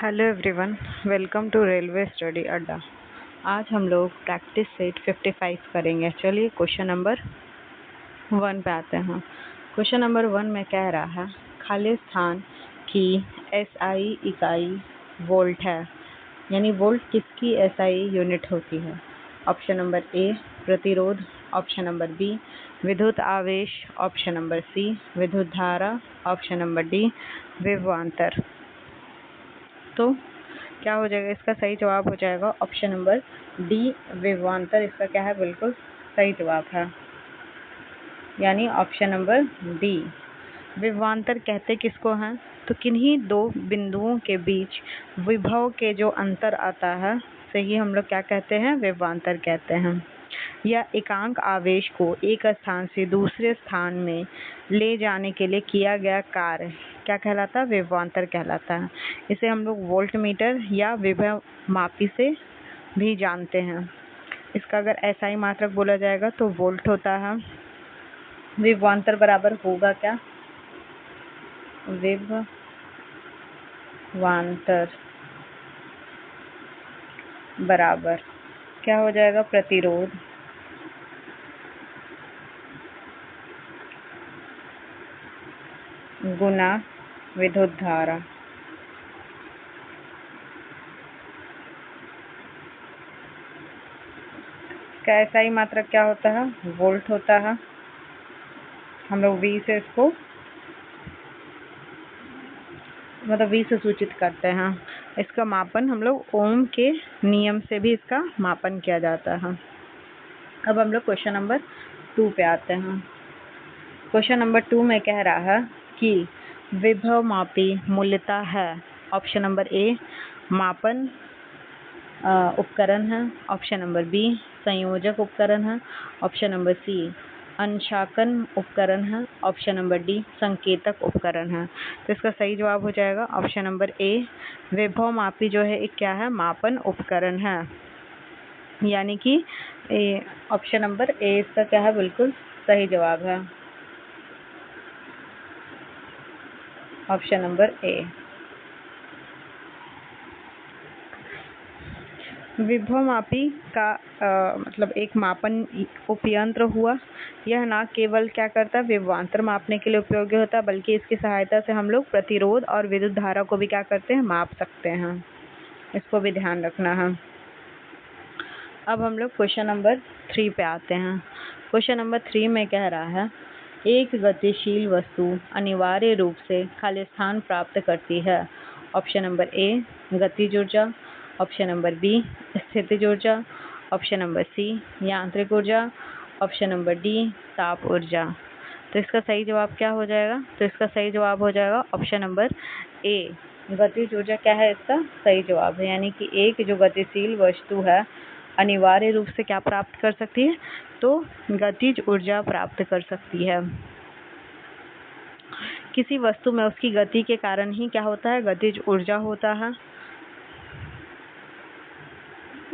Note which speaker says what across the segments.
Speaker 1: Hello everyone, welcome to railway study Adda. आज हम लोग प्रैक्टिस सेट 55 करेंगे। चलिए क्वेश्चन नंबर 1 पे आते हैं। क्वेश्चन नंबर 1 में कह रहा है खाली स्थान की एसआई इकाई वोल्ट है, यानी वोल्ट किसकी एसआई यूनिट होती है। ऑप्शन नंबर ए प्रतिरोध, ऑप्शन नंबर बी विद्युत आवेश, ऑप्शन नंबर सी विद्युत धारा, ऑप्शन नंबर डी विभवांतर। तो क्या हो जाएगा, इसका सही जवाब हो जाएगा ऑप्शन नंबर डी विभवांतर। इसका क्या है, बिल्कुल सही जवाब है, यानी ऑप्शन नंबर डी। विभवांतर कहते किसको हैं, तो किन्हीं दो बिंदुओं के बीच विभव के जो अंतर आता है से ही हम लोग क्या कहते हैं, विभवांतर कहते हैं। या एकांक आवेश को एक स्थान से दूसरे स्थान में ले जाने के लिए किया गया कार्य क्या कहलाता है, विभवांतर कहलाता है। इसे हम लोग वोल्ट मीटर या विभव मापी से भी जानते हैं। इसका अगर एसआई मात्रक बोला जाएगा तो वोल्ट होता है। विभवांतर बराबर होगा क्या, विभवांतर बराबर क्या हो जाएगा, प्रतिरोध गुना विद्युत धारा। इसका एसआई मात्रक क्या होता है, वोल्ट होता है। हम लोग वी से इसको वी से सूचित करते हैं। इसका मापन हम लोग ओम के नियम से भी इसका मापन किया जाता है। अब हम लोग क्वेश्चन नंबर 2 पे आते हैं। क्वेश्चन नंबर 2 में कह रहा है कि विभव मापी मूल्यता है। ऑप्शन नंबर ए मापन उपकरण है, ऑप्शन नंबर बी संयोजक उपकरण है, ऑप्शन नंबर सी अंशांकन उपकरण है, ऑप्शन नंबर डी संकेतक उपकरण है। तो इसका सही जवाब हो जाएगा ऑप्शन नंबर ए विभव मापी जो है एक क्या है, मापन उपकरण है, यानी कि ऑप्शन नंबर ए इसका क्या है, बिल्कुल सही जवाब है, ऑप्शन नंबर ए। विभवमापी का मतलब एक मापन उपयंत्र हुआ। यह न केवल क्या करता है, विभवांतर मापने के लिए उपयोगी होता है, बल्कि इसकी सहायता से हम लोग प्रतिरोध और विद्युत धारा को भी क्या करते हैं, माप सकते हैं। इसको भी ध्यान रखना है। अब हम लोग क्वेश्चन नंबर 3 पे आते हैं। क्वेश्चन नंबर 3 में कह रहा है एक गतिशील वस्तु अनिवार्य रूप से खाली स्थान प्राप्त करती है। ऑप्शन नंबर ए गतिज ऊर्जा, ऑप्शन नंबर बी स्थितिज ऊर्जा, ऑप्शन नंबर सी यांत्रिक ऊर्जा, ऑप्शन नंबर डी ताप ऊर्जा। तो इसका सही जवाब क्या हो जाएगा, तो इसका सही जवाब हो जाएगा ऑप्शन नंबर ए गतिज ऊर्जा। क्या है इसका सही जवाब है, यानी कि एक जो गतिशील वस्तु है अनिवार्य रूप से क्या प्राप्त कर सकती है, तो गतिज ऊर्जा प्राप्त कर सकती है। किसी वस्तु में उसकी गति के कारण ही क्या होता है, गतिज ऊर्जा होता है।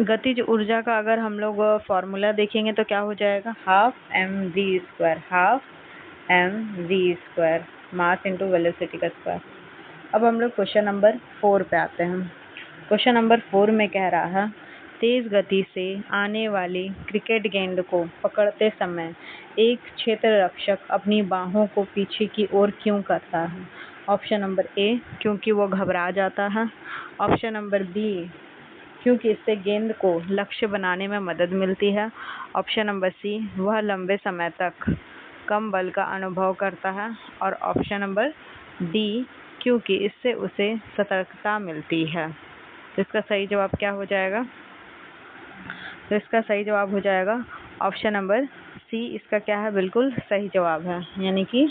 Speaker 1: गतिज ऊर्जा का अगर हम लोग फॉर्मूला देखेंगे तो क्या हो जाएगा, half M V square mass into velocity का स्क्वायर। अब हम लोग क्वेश्चन नंबर 4 पे आते हैं। क्वेश्चन नंबर 4 में कह रहा है तेज गति से आने वाली क्रिकेट गेंद को पकड़ते समय एक क्षेत्र रक्षक अपनी बाहों को पीछे की ओर क्यों करता है। ऑप्शन नंबर ए क्योंकि वो घबरा जाता है, ऑप्शन नंबर बी क्योंकि इससे गेंद को लक्ष्य बनाने में मदद मिलती है, ऑप्शन नंबर सी वह लंबे समय तक कम बल का अनुभव करता है, और ऑप्शन नंबर डी क्योंकि इससे उसे सतर्कता मिलती है। तो इसका सही जवाब क्या हो जाएगा, तो इसका सही जवाब हो जाएगा ऑप्शन नंबर सी। इसका क्या है, बिल्कुल सही जवाब है, यानी कि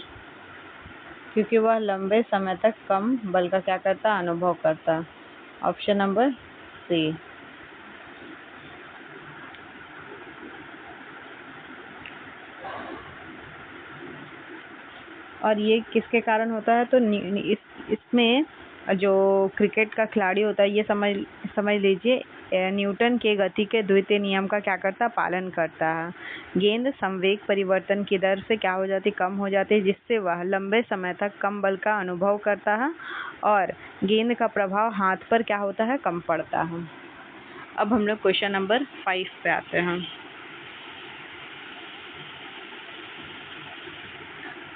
Speaker 1: क्योंकि वह लंबे समय तक कम बल का क्या करता, अनुभव करता। Option number C. और ये किसके कारण होता है, तो इसमें जो क्रिकेट का खिलाड़ी होता है, ये समझ लीजिए न्यूटन के गति के द्वितीय नियम का क्या करता है, पालन करता है। गेंद संवेग परिवर्तन की दर से क्या हो जाती, कम हो जाती है, जिससे वह लंबे समय तक कम बल का अनुभव करता है और गेंद का प्रभाव हाथ पर क्या होता है, कम पड़ता है। अब हम लोग क्वेश्चन नंबर 5 पे आते हैं।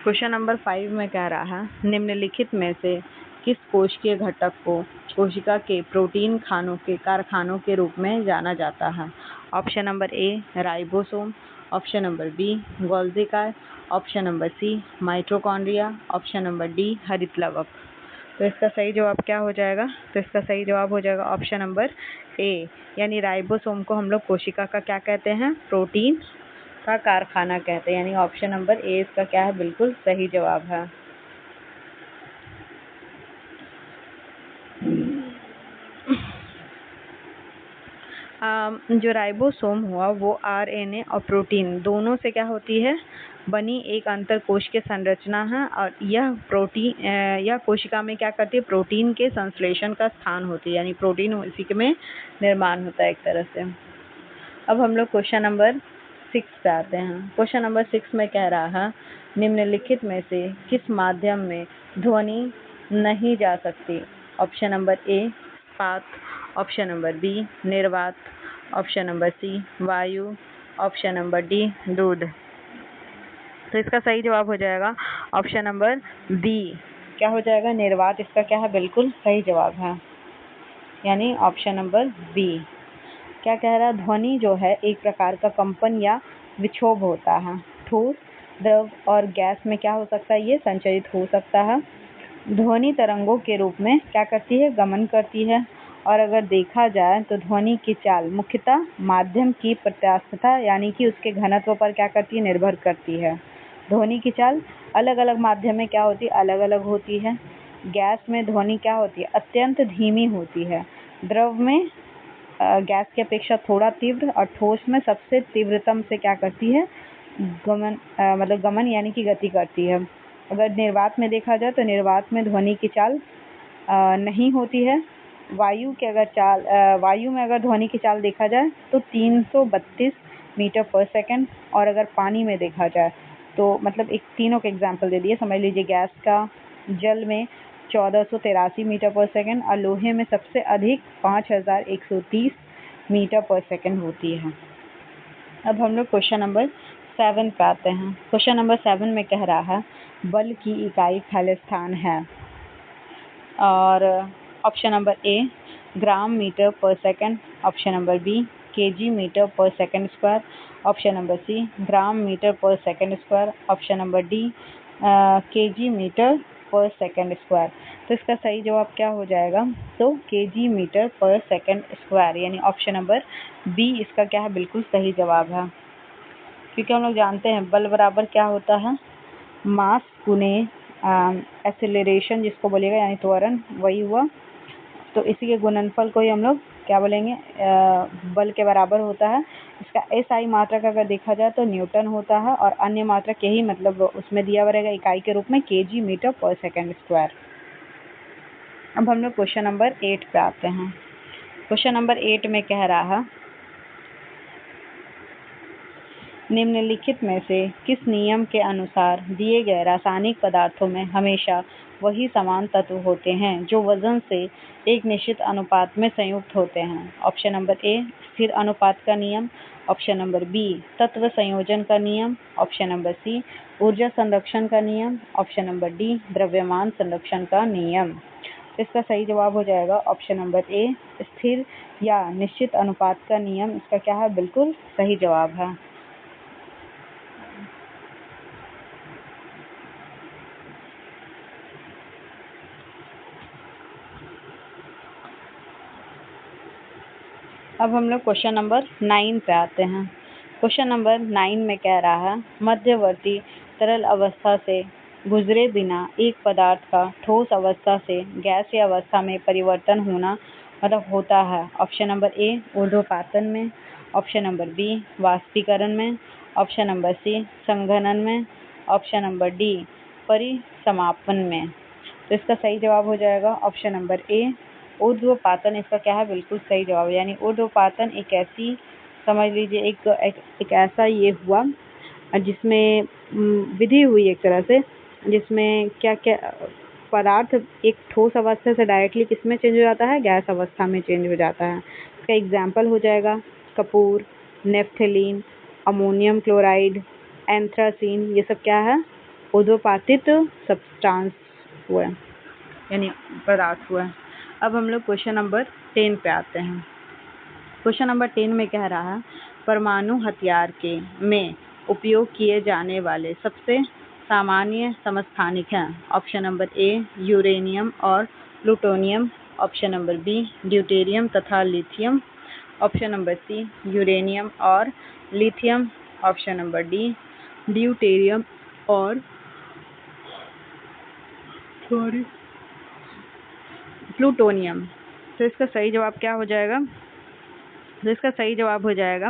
Speaker 1: क्वेश्चन नंबर 5 में कह रहा है, निम्नलिखित में से किस कोशिकीय घटक को कोशिका के प्रोटीन खानों के कारखानों के रूप में जाना जाता है? Option number A ribosome, option number B Golgi, option number C mitochondria, option number D हरित लवक। तो इसका सही जवाब क्या हो जाएगा? तो इसका सही जवाब हो जाएगा ऑप्शन नंबर ए, यानी राइबोसोम को हम लोग कोशिका का क्या कहते हैं, प्रोटीन का कारखाना कहते हैं, यानी ऑप्शन नंबर ए इसका क्या है, बिल्कुल सही जवाब है। जो राइबोसोम हुआ वो आरएनए और प्रोटीन दोनों से क्या होती है, बनी एक अंतरकोशिकीय संरचना है और यह कोशिका में क्या करती है, प्रोटीन के संश्लेषण का स्थान होती है, यानी प्रोटीन इसी के में निर्माण होता है एक तरह से। अब हम लोग क्वेश्चन नंबर 6 पे आते हैं। क्वेश्चन नंबर 6 में कह रहा है, निम्नलिखित में से किस माध्यम में ध्वनि नहीं जा सकती? ऑप्शन नंबर ए इस्पात, ऑप्शन नंबर बी निर्वात, ऑप्शन नंबर सी वायु, ऑप्शन नंबर डी दूध। तो इसका सही जवाब हो जाएगा ऑप्शन नंबर बी, क्या हो जाएगा, निर्वात इसका क्या है, बिल्कुल सही जवाब है, यानी ऑप्शन नंबर बी। क्या कह रहा है, ध्वनि जो है एक प्रकार का कंपन या विक्षोभ होता है, ठोस द्रव और गैस में क्या हो सकता है, ये संचरित हो सकता है, ध्वनि तरंगों के रूप में क्या करती है, गमन करती है, और अगर देखा जाए तो ध्वनि की चाल मुख्यतः माध्यम की प्रत्यास्थता यानी कि उसके घनत्व पर क्या करती है, निर्भर करती है। ध्वनि की चाल अलग अलग माध्यम में क्या होती है, अलग अलग होती है। गैस में ध्वनि क्या होती है, अत्यंत धीमी होती है, द्रव में गैस की अपेक्षा थोड़ा तीव्र, और ठोस में सबसे तीव्रतम से क्या करती है, गमन यानी कि गति करती है। अगर निर्वात में देखा जाए तो निर्वात में ध्वनि की चाल नहीं होती है। वायु में अगर ध्वनि की चाल देखा जाए तो 332 मीटर पर सेकंड, और अगर पानी में देखा जाए तो मतलब एक तीनों के एग्जाम्पल दे दिए, समझ लीजिए गैस का जल में 1483 मीटर पर सेकंड और लोहे में सबसे अधिक 5130 मीटर पर सेकंड होती है। अब हम लोग क्वेश्चन नंबर 7 पे आते हैं। क्वेश्चन नंबर 7 में कह रहा है, बल की इकाई खालिस्तान है, और option number A gram metre per second, option number B KG metre per second square, option number C gram metre per second square, option number D KG metre per second square. तो इसका सही जवाब क्या हो जाएगा, तो KG metre per second square, यानी option number B इसका क्या है, बिल्कुल सही जवाब है। क्योंकि हम लोग जानते हैं बल बराबर क्या होता है, मास गुने एक्सेलरेशन जिसको बोलेगा, यानी त्वरण, वही हुआ। तो इसी के गुणनफल को ही हम लोग क्या बोलेंगे, बल के बराबर होता है। इसका एसआई मात्रक अगर देखा जाए तो न्यूटन होता है, और अन्य मात्रक यही मतलब उसमें दिया हुआ रहेगा इकाई के रूप में KG metre per second square. अब हम लोग क्वेश्चन नंबर 8 पे आते हैं। क्वेश्चन नंबर 8 में कह रहा है, निम्नलिखित में से किस नियम के अनुसार दिए गए रासायनिक पदार्थों में हमेशा वही समान तत्व होते हैं जो वजन से एक निश्चित अनुपात में संयुक्त होते हैं? ऑप्शन नंबर ए स्थिर अनुपात का नियम, ऑप्शन नंबर बी तत्व संयोजन का नियम, ऑप्शन नंबर सी ऊर्जा संरक्षण का नियम, ऑप्शन नंबर डी द्रव्यमान संरक्षण का नियम। इसका सही जवाब हो जाएगा ऑप्शन नंबर ए स्थिर या निश्चित अनुपात का नियम, इसका क्या है, बिल्कुल सही जवाब है। अब हम लोग क्वेश्चन नंबर 9 पे आते हैं। क्वेश्चन नंबर 9 में कह रहा है, मध्यवर्ती तरल अवस्था से गुजरे बिना एक पदार्थ का ठोस अवस्था से गैसीय अवस्था में परिवर्तन होता है। ऑप्शन नंबर ए ऊर्ध्वपातन में, ऑप्शन नंबर बी वाष्पीकरण में, ऑप्शन नंबर सी संघनन में, ऑप्शन नंबर डी परिसमापन में। तो इसका सही जवाब हो जाएगा ऑप्शन नंबर ए ऊर्ध्वपातन। इसका क्या है, बिल्कुल सही जवाब है। यानी ऊर्ध्वपातन एक ऐसी, समझ लीजिए एक ऐसा ये हुआ जिसमें विधि हुई एक तरह से, जिसमें क्या क्या पदार्थ एक ठोस अवस्था से डायरेक्टली किसमें चेंज हो जाता है, गैस अवस्था में चेंज हो जाता है। इसका एग्जाम्पल हो जाएगा कपूर, नेफ्थेलीन, अमोनियम क्लोराइड, एंथ्रासीन, ये सब क्या है, ऊर्ध्वपातित सब्सटेंस हुआ है, यानी पदार्थ हुआ है। अब हम लोग क्वेश्चन नंबर 10 पे आते हैं। क्वेश्चन नंबर 10 में कह रहा है परमाणु हथियार के में उपयोग किए जाने वाले सबसे सामान्य समस्थानिक हैं। ऑप्शन नंबर ए यूरेनियम और plutonium, option number B deuterium तथा lithium, option number C uranium और lithium, option number D deuterium और प्लूटोनियम। तो इसका सही जवाब क्या हो जाएगा, तो इसका सही जवाब हो जाएगा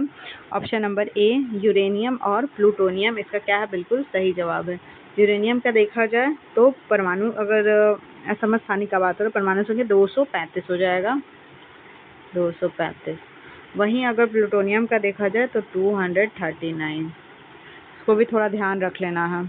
Speaker 1: ऑप्शन नंबर ए यूरेनियम और प्लूटोनियम। इसका क्या है, बिल्कुल सही जवाब है। यूरेनियम का देखा जाए तो परमाणु अगर समस्थानिक का बात हो तो परमाणु संख्या 235 हो जाएगा, 235। वहीं अगर प्लूटोनियम का देखा जाए तो 239। इसको भी थोड़ा ध्यान रख लेना है।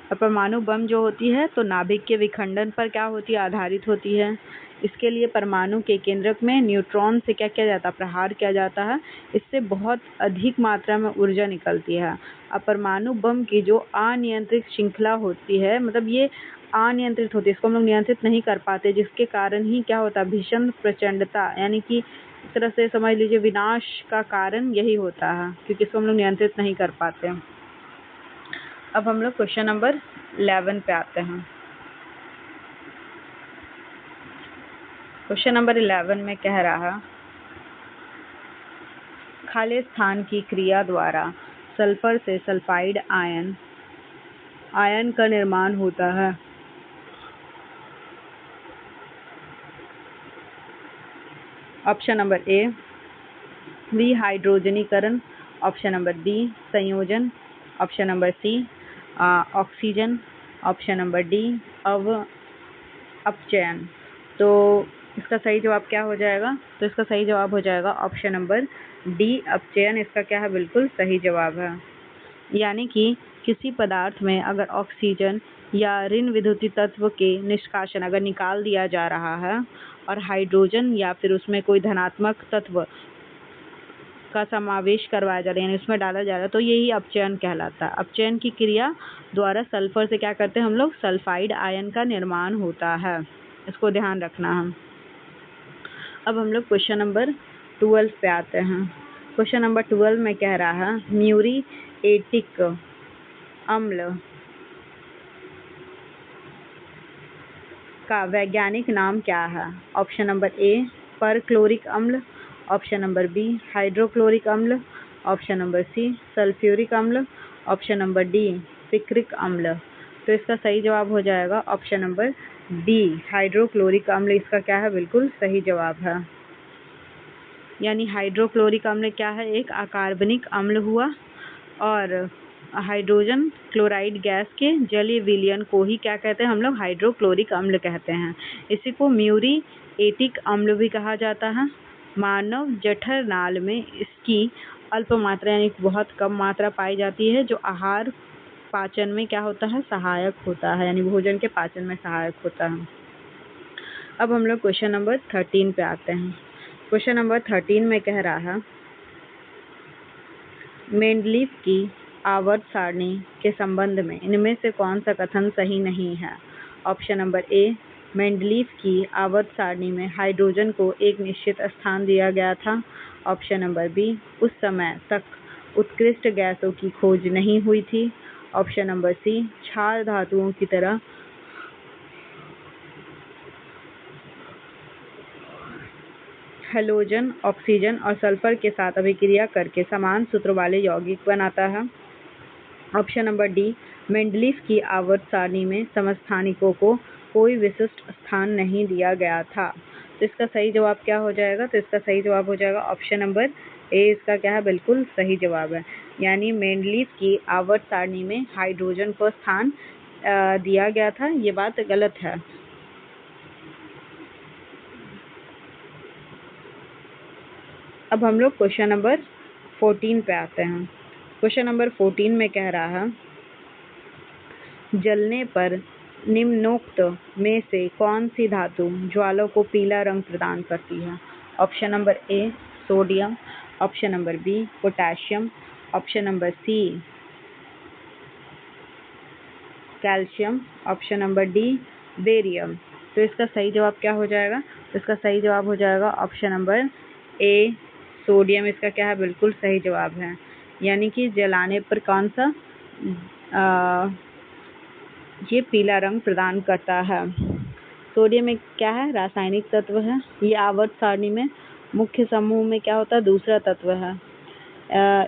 Speaker 1: और परमाणु बम जो होती है तो नाभिक के विखंडन पर क्या होती है, आधारित होती है। इसके लिए परमाणु के केंद्रक में न्यूट्रॉन से क्या किया जाता है, प्रहार किया जाता है। इससे बहुत अधिक मात्रा में ऊर्जा निकलती है। अब परमाणु बम की जो अनियंत्रित श्रृंखला होती है, मतलब ये अनियंत्रित होती है, इसको हम लोग नियंत्रित नहीं कर पाते, जिसके कारण ही क्या होता है, भीषण प्रचंडता, यानी कि एक तरह से समझ लीजिए विनाश का कारण यही होता है, क्योंकि इसको हम लोग नियंत्रित नहीं कर पाते। अब हम लोग क्वेश्चन नंबर 11 पे आते हैं। क्वेश्चन नंबर 11 में कह रहा खाली स्थान की क्रिया द्वारा सल्फर से सल्फाइड आयन का निर्माण होता है। ऑप्शन नंबर ए विहाइड्रोजनीकरण, ऑप्शन नंबर बी संयोजन, option number C oxygen, option number D अपचयन। तो इसका सही जवाब क्या हो जाएगा, तो इसका सही जवाब हो जाएगा ऑप्शन नंबर डी अपचयन। इसका क्या है, बिल्कुल सही जवाब है। यानी कि किसी पदार्थ में अगर ऑक्सीजन या ऋण विद्युतीय तत्व के निष्कासन अगर निकाल दिया जा रहा है और हाइड्रोजन या फिर उसमें कोई धनात्मक तत्व का समावेश करवाया जा रहा है, यानी उसमें डाला जा रहा है, तो यही अपचयन कहलाता है। अपचयन की क्रिया द्वारा सल्फर से क्या करते हैं हम लोग, सल्फाइड आयन का निर्माण होता है। इसको ध्यान रखना हम। अब हम लोग क्वेश्चन नंबर 12 पे आते हैं। क्वेश्चन नंबर 12 में कह रहा है म्यूरिएटिक अम्ल का वैज्ञानिक नाम क्या है। ऑप्शन नंबर ए परक्लोरिक अम्ल, ऑप्शन नंबर बी हाइड्रोक्लोरिक अम्ल, ऑप्शन नंबर सी सल्फ्यूरिक अम्ल, ऑप्शन नंबर डी पिक्रिक अम्ल। तो इसका सही जवाब हो जाएगा ऑप्शन नंबर डी हाइड्रोक्लोरिक अम्ल। इसका क्या है, बिल्कुल सही जवाब है। यानी हाइड्रोक्लोरिक अम्ल क्या है, एक अकार्बनिक अम्ल हुआ, और हाइड्रोजन क्लोराइड गैस के जलीय विलयन को ही क्या कहते हैं हम लोग, हाइड्रोक्लोरिक अम्ल कहते हैं। इसी को म्यूरिएटिक अम्ल भी कहा जाता है। मानव जठर नाल में इसकी अल्प मात्रा यानी बहुत कम मात्रा पाई जाती है, जो आहार पाचन में क्या होता है, सहायक होता है, यानी भोजन के पाचन में सहायक होता है। अब हम लोग क्वेश्चन नंबर 13 पे आते हैं। क्वेश्चन नंबर 13 में कह रहा है मेंडलीफ की आवर्त सारणी के संबंध में इनमें से कौन सा कथन सही नहीं है। ऑप्शन नंबर ए मेंडलीफ की आवर्त सारणी में हाइड्रोजन को एक निश्चित स्थान दिया गया था, ऑप्शन नंबर बी उस समय तक उत्कृष्ट गैसों की खोज नहीं हुई थी, ऑप्शन नंबर सी क्षार धातुओं की तरह हैलोजन ऑक्सीजन और सल्फर के साथ अभिक्रिया करके समान सूत्र वाले यौगिक बनाता है, ऑप्शन नंबर डी मेंडलीफ की आवर्त सारणी में समस्थानिकों को कोई विशिष्ट स्थान नहीं दिया गया था। तो इसका सही जवाब क्या हो जाएगा, तो इसका सही जवाब हो जाएगा ऑप्शन नंबर ए। इसका क्या है, बिल्कुल सही जवाब है। यानी मेंडलीफ की आवर्त सारणी में हाइड्रोजन को स्थान दिया गया था, ये बात गलत है। अब हम लोग क्वेश्चन नंबर 14 पे आते हैं। क्वेश्चन नंबर 14 में कह रहा है, जलने पर निम्नोक्त में से कौन सी धातु ज्वाला को पीला रंग प्रदान करती है? Option number A sodium, option number B potassium, option number C calcium, option number D barium. तो इसका सही जवाब क्या हो जाएगा? तो इसका सही जवाब हो जाएगा ऑप्शन नंबर ए सोडियम। इसका क्या है? बिल्कुल सही जवाब है। यानी कि जलाने पर कौन सा ये पीला रंग प्रदान करता है। सोडियम एक क्या है? रासायनिक तत्व है। ये आवर्त सारणी में मुख्य समूह में क्या होता है? दूसरा तत्व है।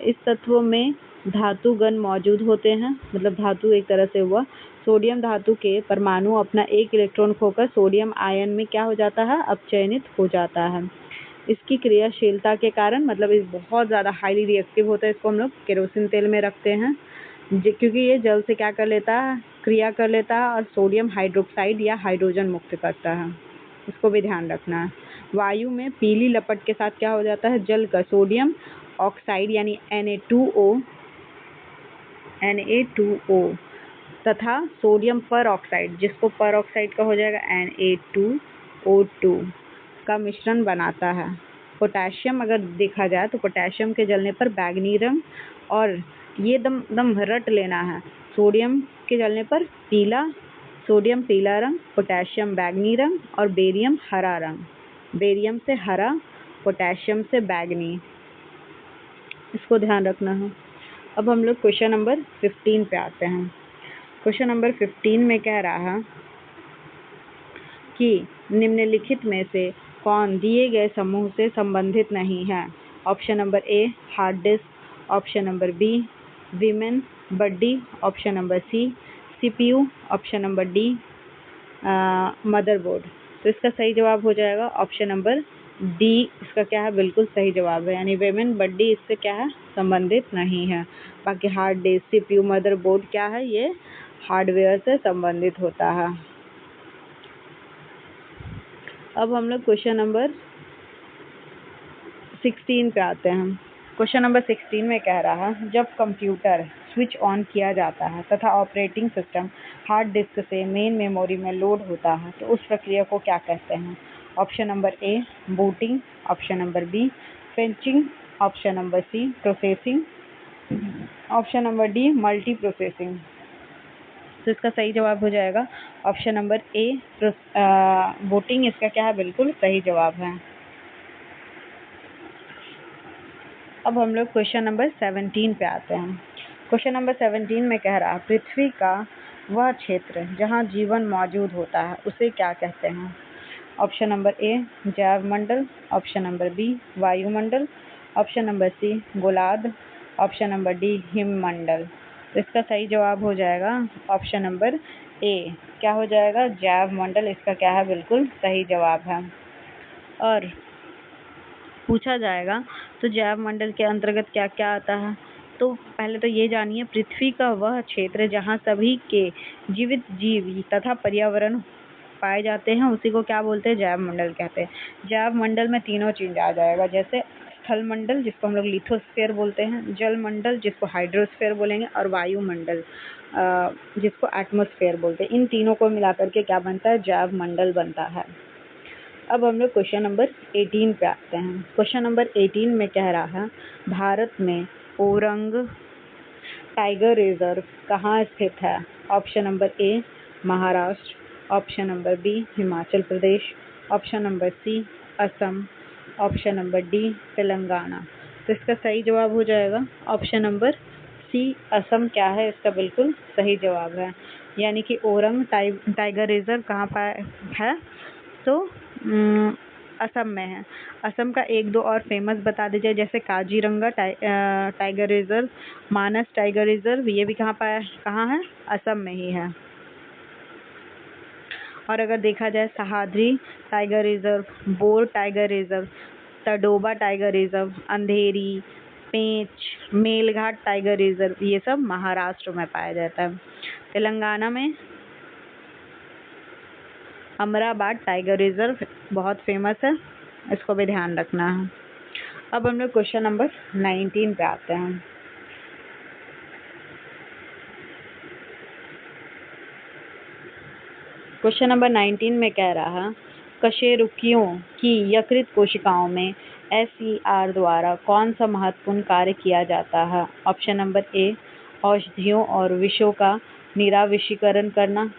Speaker 1: इस तत्व में धातुगण मौजूद होते हैं, मतलब धातु एक तरह से हुआ। सोडियम धातु के परमाणु अपना एक इलेक्ट्रॉन खोकर सोडियम आयन में क्या हो जाता है? अपचयनित हो जाता है। इसकी क्रियाशीलता के कारण, मतलब इस बहुत ज़्यादा हाईली रिएक्टिव होता है। इसको हम लोग केरोसिन तेल में रखते हैं क्योंकि ये जल से क्या कर लेता है? क्रिया कर लेता है और सोडियम हाइड्रोक्साइड या हाइड्रोजन मुक्त करता है। इसको भी ध्यान रखना है। वायु में पीली लपट के साथ क्या हो जाता है? जल का सोडियम ऑक्साइड यानी Na2O तथा सोडियम पर ऑक्साइड, जिसको पर ऑक्साइड का हो जाएगा Na2O2 का मिश्रण बनाता है। पोटेशियम अगर देखा जाए तो पोटेशियम के जलने पर बैंगनी रंग, और ये दम रट लेना है, सोडियम के जलने पर सोडियम पीला रंग, पोटेशियम बैंगनी रंग और बेरियम हरा रंग। बेरियम से हरा, पोटेशियम से बैंगनी, इसको ध्यान रखना है। अब हम लोग क्वेश्चन नंबर 15 पे आते हैं। क्वेश्चन नंबर 15 में कह रहा है कि निम्नलिखित में से कौन दिए गए समूह से संबंधित नहीं है? Option number A hard disk, option number B women buddy, option number C CPU, option number D motherboard. तो इसका सही जवाब हो जाएगा ऑप्शन नंबर डी। इसका क्या है? बिल्कुल सही जवाब है। यानी वीमेन बड्डी इससे क्या है? संबंधित नहीं है। बाकी हार्ड डिस्क, सीपीयू, मदरबोर्ड क्या है? ये हार्डवेयर से संबंधित होता है। अब हम लोग क्वेश्चन नंबर 16 पे आते हैं। क्वेश्चन नंबर 16 में कह रहा है, जब कंप्यूटर स्विच ऑन किया जाता है तथा ऑपरेटिंग सिस्टम हार्ड डिस्क से मेन मेमोरी में लोड होता है तो उस प्रक्रिया को क्या कहते हैं? Option number A booting, option number B fetching, option number C processing, option number D multi processing. तो इसका सही जवाब हो जाएगा ऑप्शन नंबर ए बूटिंग। इसका क्या है? बिल्कुल सही जवाब है। अब हम लोग क्वेश्चन नंबर 17 पे आते हैं। क्वेश्चन नंबर 17 में कह रहा है, पृथ्वी का वह क्षेत्र जहाँ जीवन मौजूद होता है उसे क्या कहते हैं? ऑप्शन नंबर ए जैव मंडल, ऑप्शन नंबर बी वायुमंडल, ऑप्शन नंबर सी गोलार्ध, ऑप्शन नंबर डी हिममंडल। तो इसका सही जवाब हो जाएगा ऑप्शन नंबर ए। क्या हो जाएगा? जैव मंडल। इसका क्या है? बिल्कुल सही जवाब है। और पूछा जाएगा तो जैव मंडल के अंतर्गत क्या क्या आता है? तो पहले तो ये जानिए, पृथ्वी का वह क्षेत्र जहाँ सभी के जीवित जीव तथा पर्यावरण पाए जाते हैं उसी को क्या बोलते हैं? जैव मंडल कहते हैं। जैव मंडल में तीनों चीज आ जाएगा, जैसे स्थल मंडल जिसको हम लोग लिथोस्फीयर बोलते हैं, जल मंडल जिसको हाइड्रोस्फीयर बोलेंगे, और वायुमंडल जिसको एटमॉस्फेयर बोलते हैं। इन तीनों को मिलाकर के क्या बनता है? जैव मंडल बनता है। अब हम लोग क्वेश्चन नंबर 18 पे आते हैं। क्वेश्चन नंबर 18 में कह रहा है, भारत में ओरंग टाइगर रिजर्व कहाँ स्थित है? Option number A Maharashtra, option number B Himachal Pradesh, option number C Assam, option number D Telangana. तो इसका सही जवाब हो जाएगा ऑप्शन नंबर सी असम। क्या है? इसका बिल्कुल सही जवाब है। यानी कि ओरंग टाइगर रिजर्व कहाँ पर है? तो असम में है। असम का एक दो और फेमस बता दीजिए, जैसे काजीरंगा टाइगर रिजर्व, मानस टाइगर रिजर्व, ये भी कहाँ है? असम में ही है। और अगर देखा जाए Sahyadri tiger reserve, Bor tiger reserve, Tadoba tiger reserve, Andheri, Pench, Melghat tiger reserve, ये सब महाराष्ट्र में पाया जाता है। तेलंगाना में अमराबाद टाइगर रिजर्व बहुत फेमस है, इसको भी ध्यान रखना है। अब हम लोग क्वेश्चन नंबर 19 पे आते हैं। क्वेश्चन नंबर 19 में कह रहा है कशेरुकियों की यकृत कोशिकाओं में SER द्वारा कौन सा महत्वपूर्ण कार्य किया जाता है? ऑप्शन नंबर ए औषधियों और विषों का निराविषीकरण करना,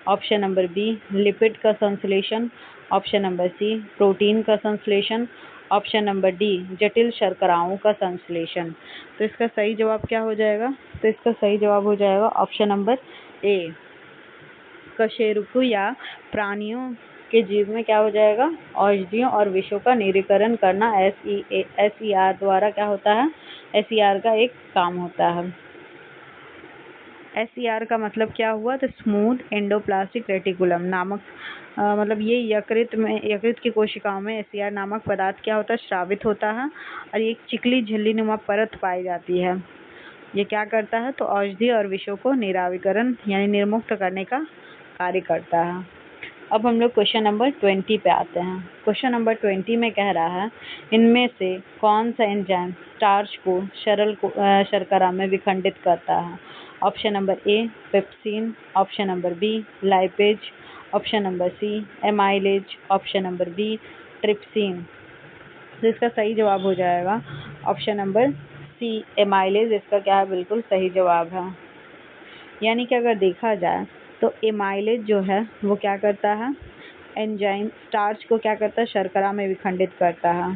Speaker 1: ऑप्शन नंबर बी लिपिड का संश्लेषण, ऑप्शन नंबर सी प्रोटीन का संश्लेषण, ऑप्शन नंबर डी जटिल शर्कराओं का संश्लेषण। तो इसका सही जवाब क्या हो जाएगा? तो इसका सही जवाब हो जाएगा ऑप्शन नंबर ए। कशेरुकी या प्राणियों के जीव में क्या हो जाएगा? औषधियों और विषों का निरीकरण करना SER द्वारा क्या होता है? SER का एक काम होता है। SER का मतलब क्या हुआ? तो स्मूथ एंडोप्लास्टिक रेटिकुलम नामक मतलब ये यकृत की कोशिकाओं में SER नामक पदार्थ क्या होता है? स्रावित होता है और एक चिकनी झिल्ली नुमा परत पाई जाती है। ये क्या करता है? तो औषधि और विषों को निरावीकरण यानी निर्मुक्त करने का कार्य करता है। अब हम लोग क्वेश्चन नंबर 20 पे आते हैं। क्वेश्चन नंबर 20 में कह रहा है इनमें से कौन सा एंजाइम स्टार्च को शर्करा में विखंडित करता है? Option number A pepsin, option number B lipase, option number C amylase, option number B trypsin. तो इसका सही जवाब हो जाएगा ऑप्शन नंबर सी एमाइलेज। इसका क्या है? बिल्कुल सही जवाब है। यानी कि अगर देखा जाए तो एमाइलेज जो है वो क्या करता है? एंजाइम स्टार्च को क्या करता है? शर्करा में विखंडित करता है।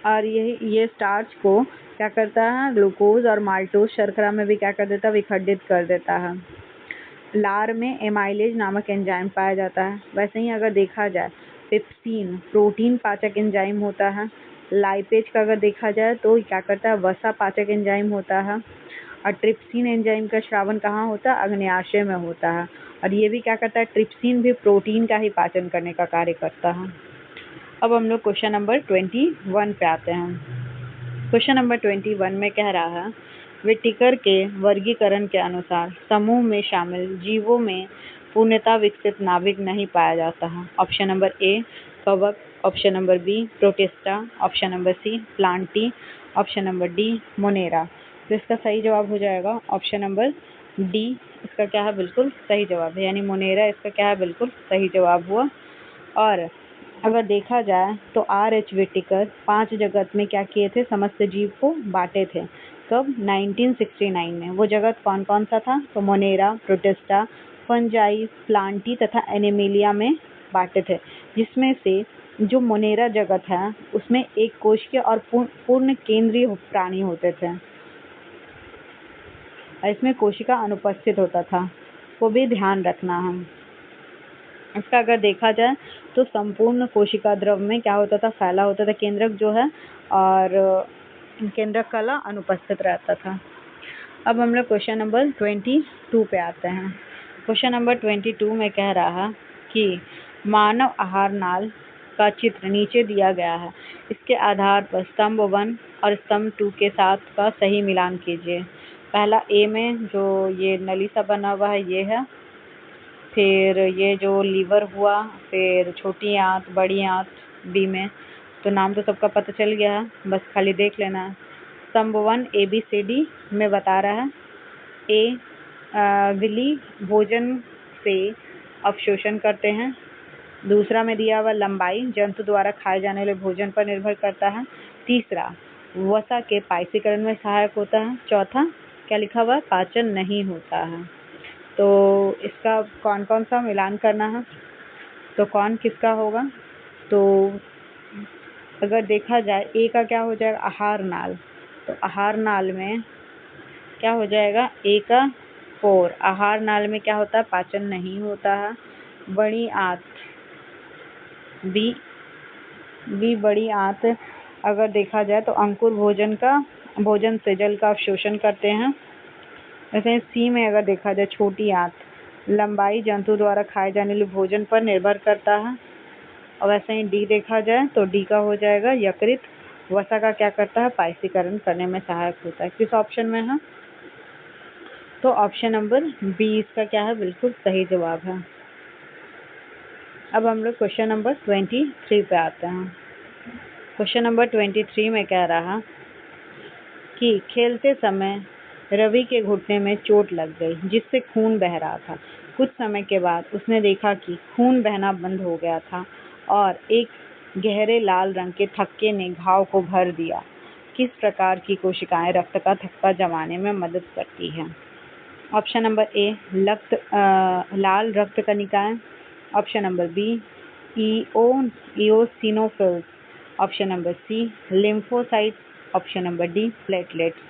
Speaker 1: और ये स्टार्च को क्या करता है? ग्लूकोज और माल्टोज शर्करा में भी क्या कर देता है? विखंडित कर देता है। लार में एमाइलेज नामक एंजाइम पाया जाता है। वैसे ही अगर देखा जाए पेप्सिन प्रोटीन पाचक एंजाइम होता है। लाइपेज का अगर देखा जाए तो क्या करता है? वसा पाचक एंजाइम होता है। और ट्रिप्सिन एंजाइम का श्रावण कहाँ होता है? अग्न्याशय में होता है। और ये भी क्या करता है? ट्रिप्सिन भी प्रोटीन का ही पाचन करने का कार्य करता है। अब हम लोग क्वेश्चन नंबर 21 पे आते हैं। क्वेश्चन नंबर 21 में कह रहा है व्हिटेकर के वर्गीकरण के अनुसार समूह में शामिल जीवों में पूर्णतः विकसित नाभिक नहीं पाया जाता है। ऑप्शन नंबर ए कवक, option number B protista, option number C plantae, option number D monera. तो इसका सही जवाब हो जाएगा ऑप्शन नंबर डी। इसका क्या है? बिल्कुल सही जवाब है, यानी मोनेरा इसका क्या है? बिल्कुल सही जवाब हुआ। और अगर देखा जाए तो R.H. व्हिटेकर 5 जगत में क्या किए थे? समस्त जीव को बांटे थे। कब? 1969 में। वो जगत कौन कौन सा था? तो मोनेरा, प्रोटिस्टा, फंजाई, प्लांटी तथा एनिमेलिया में बांटे थे। जिसमें से जो मोनेरा जगत है उसमें एक कोशिकीय और पूर्ण केंद्रीय प्राणी होते थे। इसमें कोशिका अनुपस्थित होता था, वो भी ध्यान रखना हम। इसका अगर देखा जाए तो संपूर्ण कोशिका द्रव में क्या होता था? फैला होता था केंद्रक जो है, और केंद्रक कला अनुपस्थित रहता था। अब हम लोग क्वेश्चन नंबर 22 पे आते हैं। क्वेश्चन नंबर 22 में कह रहा है कि मानव आहार नाल का चित्र नीचे दिया गया है। इसके आधार पर स्तंभ 1 और स्तंभ 2 के साथ का सही मिलान कीजिए। पहला ए में जो ये नली सा बना हुआ है ये है, फिर ये जो लीवर हुआ, फिर छोटी आंत, बड़ी आंत बी में। तो नाम तो सबका पता चल गया है, बस खाली देख लेना है। स्तंभ 1 ABCD में बता रहा है ए विली भोजन से अवशोषण करते हैं। दूसरा में दिया हुआ लंबाई जंतु द्वारा खाए जाने वाले भोजन पर निर्भर करता है। तीसरा वसा के पाइसीकरण में सहायक होता है। चौथा क्या लिखा हुआ है? पाचन नहीं होता है। तो इसका कौन कौन सा मिलान करना है? तो कौन किसका होगा? तो अगर देखा जाए ए का क्या हो जाएगा? आहार नाल। तो आहार नाल में क्या हो जाएगा? ए का 4। आहार नाल में क्या होता है? पाचन नहीं होता है। बड़ी आंत बी बड़ी आंत अगर देखा जाए तो अंकुर भोजन से जल का अवशोषण करते हैं। वैसे सी में अगर देखा जाए छोटी आंत लंबाई जंतु द्वारा खाए जाने वाले भोजन पर निर्भर करता है। और वैसे ही डी देखा जाए तो डी का हो जाएगा यकृत वसा का क्या करता है? पाइसीकरण करने में सहायक होता है। किस ऑप्शन में है? तो ऑप्शन नंबर बी इसका क्या है, बिल्कुल सही जवाब है। अब हम लोग क्वेश्चन नंबर 23 पे आते हैं। क्वेश्चन नंबर 23 में कह रहा कि खेलते समय रवि के घुटने में चोट लग गई जिससे खून बह रहा था। कुछ समय के बाद उसने देखा कि खून बहना बंद हो गया था और एक गहरे लाल रंग के थक्के ने घाव को भर दिया। किस प्रकार की कोशिकाएं रक्त का थक्का जमाने में मदद करती हैं? ऑप्शन नंबर ए लाल रक्त कणिकाएं, option number B eosinophils, option number C lymphocytes, option number D platelets.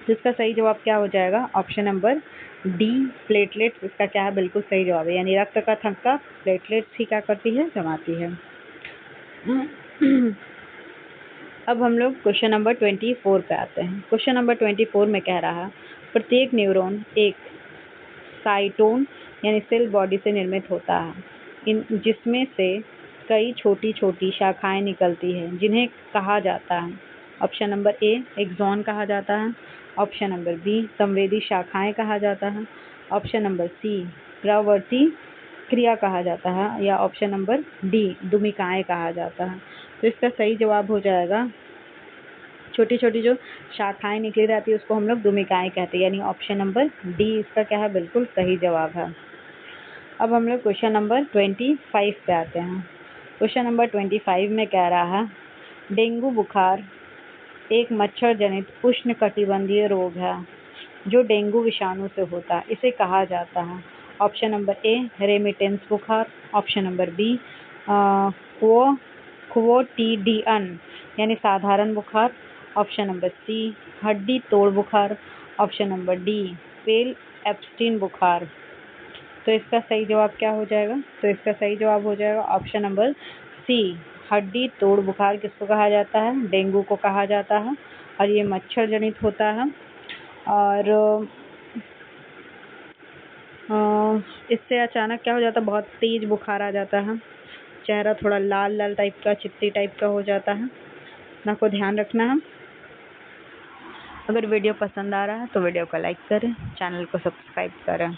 Speaker 1: तो इसका सही जवाब क्या हो जाएगा? ऑप्शन नंबर डी प्लेटलेट्स इसका क्या है, बिल्कुल सही जवाब है। यानी रक्त का थक्का प्लेटलेट्स ही क्या करती है, जमाती है। अब हम लोग क्वेश्चन नंबर 24 पे आते हैं। क्वेश्चन नंबर 24 में कह रहा है प्रत्येक न्यूरॉन एक साइटोन यानी सेल बॉडी से निर्मित होता है, जिसमें से कई छोटी छोटी शाखाएं निकलती हैं जिन्हें कहा जाता है। ऑप्शन नंबर ए एक्सॉन कहा जाता है, ऑप्शन नंबर बी संवेदी शाखाएं कहा जाता है, ऑप्शन नंबर सी प्रवर्ती क्रिया कहा जाता है, या ऑप्शन नंबर डी दुमिकाएं कहा जाता है। तो इसका सही जवाब हो जाएगा, छोटी छोटी जो शाखाएं निकली रहती है उसको हम लोग दुमिकाएं कहते हैं। यानी ऑप्शन नंबर डी इसका क्या है, बिल्कुल सही जवाब है। अब हम लोग क्वेश्चन नंबर 25 पे आते हैं। क्वेश्चन नंबर 25 में कह रहा है डेंगू बुखार एक मच्छर जनित उष्णकटिबंधीय रोग है जो डेंगू विषाणु से होता है, इसे कहा जाता है। ऑप्शन नंबर ए रेमिटेंस बुखार, ऑप्शन नंबर बी क्वोटिडियन यानी साधारण बुखार, ऑप्शन नंबर सी हड्डी तोड़ बुखार, ऑप्शन नंबर डी पेल एब्स्टीन बुखार। तो इसका सही जवाब क्या हो जाएगा? तो इसका सही जवाब हो जाएगा ऑप्शन नंबर सी हड्डी तोड़ बुखार। किसको कहा जाता है? डेंगू को कहा जाता है और ये मच्छर जनित होता है और इससे अचानक क्या हो जाता है, बहुत तेज बुखार आ जाता है, चेहरा थोड़ा लाल लाल टाइप का, चित्ती टाइप का हो जाता है। ना को ध्यान रखना है। अगर वीडियो पसंद आ रहा है तो वीडियो को लाइक करें, चैनल को सब्सक्राइब करें।